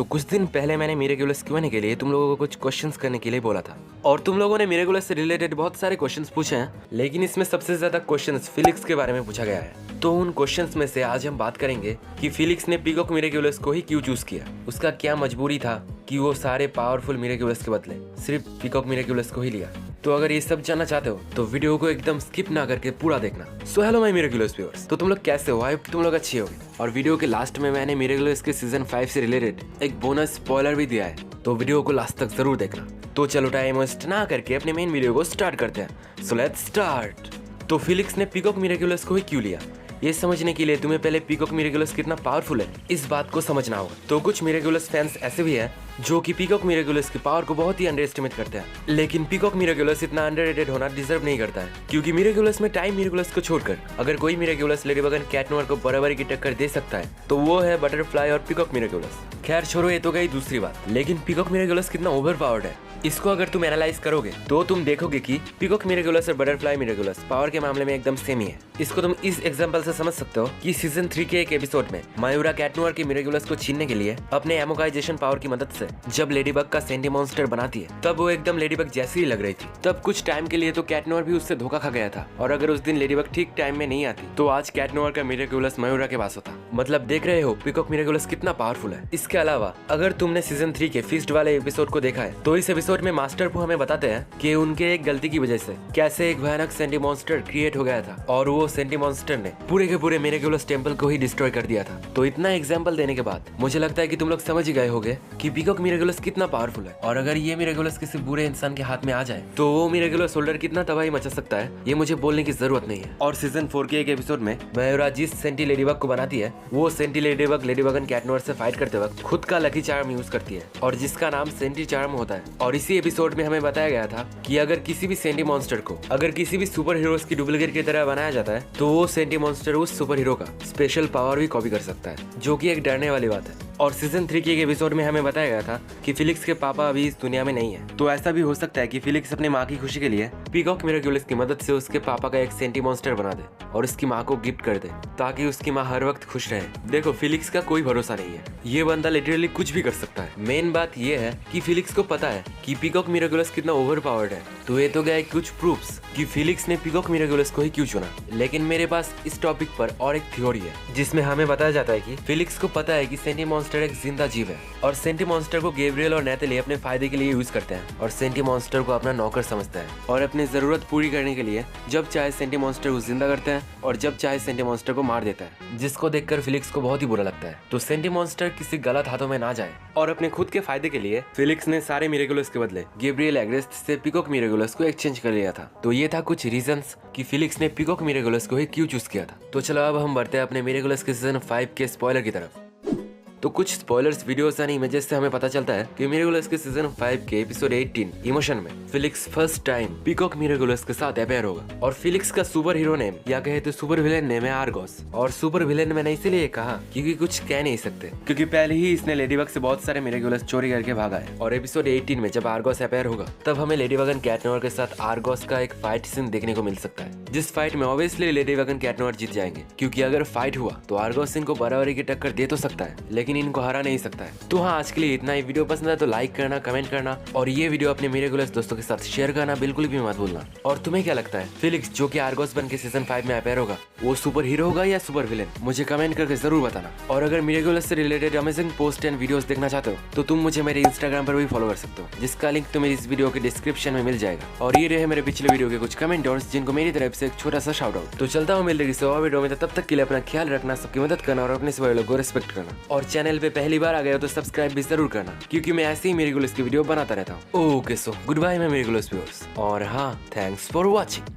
तो कुछ दिन पहले मैंने मिरेकुलस क्यों के लिए तुम लोगों को कुछ क्वेश्चंस करने के लिए बोला था और तुम लोगों ने मिरेकुलस से रिलेटेड बहुत सारे क्वेश्चंस पूछे हैं, लेकिन इसमें सबसे ज्यादा क्वेश्चंस फिलिक्स के बारे में पूछा गया है। तो उन क्वेश्चंस में से आज हम बात करेंगे कि फिलिक्स ने पीकॉक मिरेकुलस को ही क्यों चूज किया, उसका क्या मजबूरी था कि वो सारे पावरफुल मिरेकुलस के बदले सिर्फ पीकॉक मिरेकुलस को ही लिया। तो अगर ये सब जानना चाहते हो तो वीडियो को एकदम स्किप ना करके पूरा देखना। So hello my miraculous viewers, तो तुम लोग कैसे हो? आई होप तुम लोग अच्छे होगे। और वीडियो के लास्ट में मैंने मिरेकुलस के सीजन 5 से रिलेटेड एक बोनस स्पॉइलर भी दिया है, तो वीडियो को लास्ट तक जरूर देखना। तो चलो टाइम वेस्ट ना करके अपने मेन वीडियो को स्टार्ट करते हैं। So let's start. तो फिलिक्स ने पीकॉक मिरेकुलस को ही क्यों लिया, ये समझने के लिए तुम्हें पहले पीकॉक मिरेकुलस कितना पावरफुल है इस बात को समझना होगा। तो कुछ मिरेकुलस फैंस ऐसे भी हैं जो कि पीकॉक मिरेकुलस की पावर को बहुत ही अंडर एस्टिमेट करते हैं, लेकिन पीकॉक मिरेकुलस इतना अंडररेटेड होना डिजर्व नहीं करता है, क्योंकि मिरेकुलस में टाइम मिरेकुलस को छोड़कर अगर कोई मिरेकुलस लेडीबग एंड कैटनोर को बराबरी की टक्कर दे सकता है तो वो है बटरफ्लाई और पीकॉक मिरेकुलस। खैर छोड़ो, ये तो गई दूसरी बात, लेकिन पीकॉक मिरेकुलस कितना ओवर पावर्ड है इसको अगर तुम एनालाइज करोगे तो तुम देखोगे कि पीकॉक मिरेकुलस और बटरफ्लाई मिरेकुलस पावर के मामले में एकदम सेम ही है। इसको तुम इस एग्जांपल से समझ सकते हो कि सीजन 3 के एक एपिसोड में मायूरा कैटनोर के मिरेकुलस को छीनने के लिए अपने एमोकाइजेशन पावर की मदद से जब लेडीबग का सेंटी मॉन्स्टर बनाती है तब वो एकदम लेडीबग जैसी ही लग रही थी। तब कुछ टाइम के लिए तो कैटनोर भी उससे धोखा खा गया था, और अगर उस दिन लेडीबग ठीक टाइम में नहीं आती तो आज कैटनोर का मिरेकुलस मायूरा के पास होता। मतलब देख रहे हो पीकॉक मिरेकुलस कितना पावरफुल है। इसके अलावा अगर तुमने सीजन 3 के फीस्ट वाले एपिसोड को देखा है तो इस एपिसोड में मास्टर पू हमें बताते हैं कि उनके एक गलती की वजह से कैसे एक भयानक सेंटी मॉन्स्टर क्रिएट हो गया था, और वो सेंटी मॉन्स्टर ने पूरे के पूरे मिरेकुलस टेम्पल को ही डिस्ट्रॉय कर दिया था। तो इतना एग्जाम्पल देने के बाद मुझे लगता है कि तुम लोग समझ ही गए होंगे कि पीकॉक मिरेकुलस कितना पावरफुल है, और अगर ये मिरेकुलस किसी बुरे इंसान के हाथ में आ जाए तो वो मिरेकुलस होल्डर कितना तबाही मचा सकता है ये मुझे बोलने की जरूरत नहीं है। और सीजन 4 के एक एपिसोड में मायूरा जिस सेंटी लेडीबग को बनाती है वो सेंटी लेडीबग लेडीबग एंड कैटनोर से फाइट करते वक्त खुद का लकी चार्म यूज करती है, और जिसका नाम सेंटी चार्म होता है। और इसी एपिसोड में हमें बताया गया था कि अगर किसी भी सेंटी मॉन्स्टर को अगर किसी भी सुपर हीरोज की डुप्लीकेट की तरह बनाया जाता है तो वो सेंटी मॉन्स्टर उस सुपर हीरो का स्पेशल पावर भी कॉपी कर सकता है, जो कि एक डरने वाली बात है। और सीजन 3 के एक एपिसोड में हमें बताया गया था कि फिलिक्स के पापा अभी इस दुनिया में नहीं है, तो ऐसा भी हो सकता है कि फिलिक्स अपनी माँ की खुशी के लिए पीकॉक मिरेकुलस की मदद से उसके पापा का एक सेंटी मॉन्स्टर बना दे और उसकी माँ को गिफ्ट कर दे ताकि उसकी माँ हर वक्त खुश रहे। देखो फिलिक्स का कोई भरोसा नहीं है, ये बंदा लिटरली कुछ भी कर सकता है। मेन बात ये है कि फिलिक्स को पता है कि पीकॉक मिरेकुलस कितना ओवर पावर्ड है। तो ये तो गया कुछ प्रूफ्स कि फिलिक्स ने पीकॉक मिरेकुलस को ही क्यों चुना। लेकिन मेरे पास इस टॉपिक पर और एक थ्योरी है जिसमें हमें बताया जाता है कि फिलिक्स को पता है कि सेंटी मॉन्स्टर एक जिंदा जीव है, और सेंटी मॉन्स्टर को गैब्रियल और नैथली अपने फायदे के लिए यूज करते हैं, और सेंटी मॉन्स्टर को अपना नौकर समझता है, और अपनी जरूरत पूरी करने के लिए जब चाहे सेंटी मॉन्स्टर को जिंदा करते हैं और जब चाहे सेंटी मॉन्स्टर को मार देता है, जिसको देखकर फिलिक्स को बहुत ही बुरा लगता है। तो सेंटी मॉन्स्टर किसी गलत हाथों में ना जाए, और अपने खुद के फायदे के लिए फिलिक्स ने सारे मिरेकुलस के बदले गैब्रियल एग्रेस्ट से पीकॉक मिरेकुलस को एक्सचेंज कर लिया था। तो ये था कुछ रीजंस कि फिलिक्स ने पीकॉक मिरेकुलस को ही क्यों चूज किया था। तो चलो अब हम बढ़ते हैं अपने मिरेकुलस के सीजन 5 के स्पॉइलर की तरफ। तो कुछ स्पॉयलर्स वीडियोस यानी इमेजेस से हमें पता चलता है कि मिरेकुलस के सीजन 5 के एपिसोड 18 इमोशन में Felix first time peacock miraculous के साथ अपेयर होगा, और फिलिक्स का सुपर हीरो नेम या कहे तो सुपर विलेन नेम है आर्गोस। और सुपर विलेन मैंने इसीलिए कहा क्योंकि कुछ कह नहीं सकते, क्योंकि पहले ही इसने लेडीबग से बहुत सारे मिरेकुलस चोरी करके भागा है। और एपिसोड 18 में जब आर्गोस अपेयर होगा तब हमें लेडीबग एंड कैटनोर के साथ आर्गोस का एक फाइट सीन देखने को मिल सकता है, जिस फाइट में ऑब्वियसली लेडीबग एंड कैटनोर जीत जाएंगे, क्योंकि अगर फाइट हुआ तो आर्गोस इनको बराबरी की टक्कर दे तो सकता है लेकिन इनको हरा नहीं सकता है। तो हाँ, आज के लिए इतना ही। वीडियो पसंद है तो लाइक करना, कमेंट करना, और ये वीडियो अपने मिरेकुलस दोस्तों के साथ शेयर करना बिल्कुल भी मत भूलना। और तुम्हें क्या लगता है, फिलिक्स जो कि आर्गोस बन के सीजन 5 में अपेयर होगा वो सुपर हीरो होगा या सुपर विलेन? मुझे कमेंट करके जरूर बताना। और अगर मिरेकुलस से related amazing post and videos देखना चाहते हो तो तुम मुझे मेरे इंस्टाग्राम पर भी फॉलो कर सकते हो, जिसका लिंक तुम्हें इस वीडियो के डिस्क्रिप्शन में मिल जाएगा। और ये रहे मेरे पिछले वीडियो के कुछ कमेंटर्स जिनको मेरी तरफ से एक छोटा सा शाउट आउट। तो चलता हूँ मिलते किसी और वीडियो में, तब तक के लिए अपना ख्याल रखना, सबकी मदद करना और अपने सभी लोगों को रिस्पेक्ट करना। और चैनल पे पहली बार आ गए हो तो सब्सक्राइब भी जरूर करना, क्योंकि मैं ऐसे ही मिरेकुलस की वीडियो बनाता रहता हूँ। Okay so good bye my miraculous viewers, और हाँ, थैंक्स फॉर वॉचिंग।